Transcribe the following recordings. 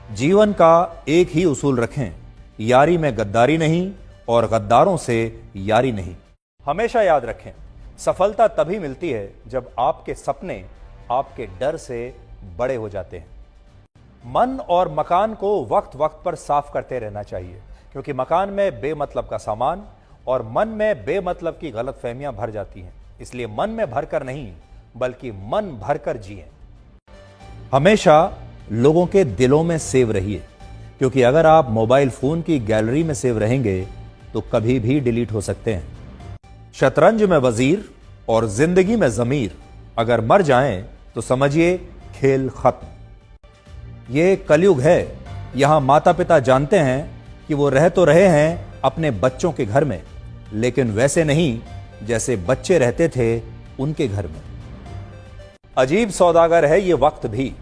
जीवन का एक ही उसूल रखें, यारी में गद्दारी नहीं और गद्दारों से यारी नहीं। हमेशा याद रखें, सफलता तभी मिलती है जब आपके सपने आपके डर से बड़े हो जाते हैं। मन और मकान को वक्त वक्त पर साफ करते रहना चाहिए, क्योंकि मकान में बेमतलब का सामान और मन में बेमतलब की गलतफहमियां भर जाती हैं। इसलिए मन में भरकर नहीं, बल्कि मन भरकर जिएं। हमेशा लोगों के दिलों में सेव रहिए, क्योंकि अगर आप मोबाइल फोन की गैलरी में सेव रहेंगे तो कभी भी डिलीट हो सकते हैं। शतरंज में वजीर और जिंदगी में जमीर अगर मर जाएं तो समझिए खेल खत्म। ये कलयुग है, यहां माता पिता जानते हैं कि वो रह तो रहे हैं अपने बच्चों के घर में, लेकिन वैसे नहीं जैसे बच्चे रहते थे उनके घर में। अजीब सौदागर है ये वक्त भी,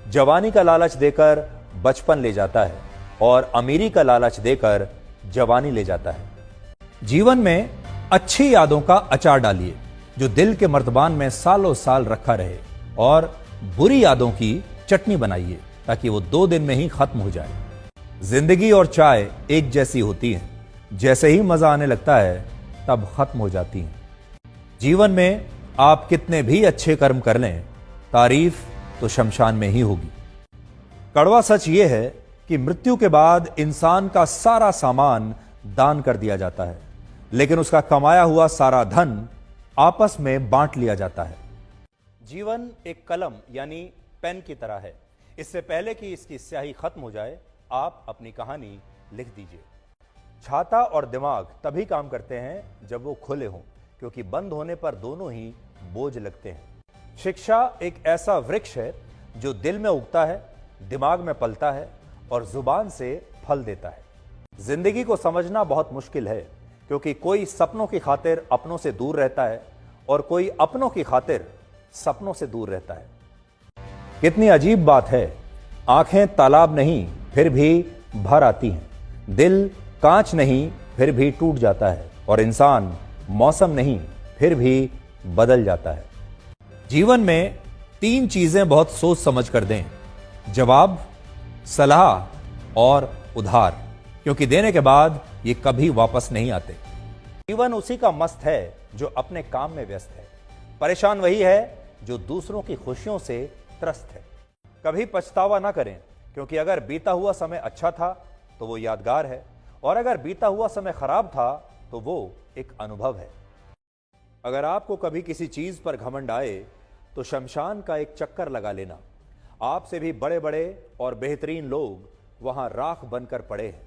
जवानी का लालच देकर बचपन ले जाता है और अमीरी का लालच देकर जवानी ले जाता है। जीवन में अच्छी यादों का अचार डालिए जो दिल के मर्तबान में सालों साल रखा रहे, और बुरी यादों की चटनी बनाइए ताकि वो 2 दिन में ही खत्म हो जाए। जिंदगी और चाय एक जैसी होती हैं, जैसे ही मजा आने लगता है तब खत्म हो जाती हैं। जीवन में आप कितने भी अच्छे कर्म कर लें, तारीफ तो शमशान में ही होगी। कड़वा सच यह है कि मृत्यु के बाद इंसान का सारा सामान दान कर दिया जाता है, लेकिन उसका कमाया हुआ सारा धन आपस में बांट लिया जाता है। जीवन एक कलम यानी पेन की तरह है। इससे पहले कि इसकी स्याही खत्म हो जाए, आप अपनी कहानी लिख दीजिए। छाता और दिमाग तभी काम करते हैं जब वो खुले हों, क्योंकि बंद होने पर दोनों ही बोझ लगते हैं। शिक्षा एक ऐसा वृक्ष है जो दिल में उगता है, दिमाग में पलता है और जुबान से फल देता है। जिंदगी को समझना बहुत मुश्किल है, क्योंकि कोई सपनों की खातिर अपनों से दूर रहता है और कोई अपनों की खातिर सपनों से दूर रहता है। कितनी अजीब बात है, आंखें तालाब नहीं फिर भी भर आती हैं, दिल कांच नहीं फिर भी टूट जाता है, और इंसान मौसम नहीं फिर भी बदल जाता है। जीवन में 3 चीजें बहुत सोच समझ कर दें: जवाब, सलाह और उधार, क्योंकि देने के बाद ये कभी वापस नहीं आते। जीवन उसी का मस्त है जो अपने काम में व्यस्त है। परेशान वही है जो दूसरों की खुशियों से त्रस्त है। कभी पछतावा ना करें, क्योंकि अगर बीता हुआ समय अच्छा था तो वो यादगार है, और अगर बीता हुआ समय खराब था तो वो एक अनुभव है। अगर आपको कभी किसी चीज पर घमंड आए तो शमशान का एक चक्कर लगा लेना। आपसे भी बड़े बड़े और बेहतरीन लोग वहां राख बनकर पड़े हैं।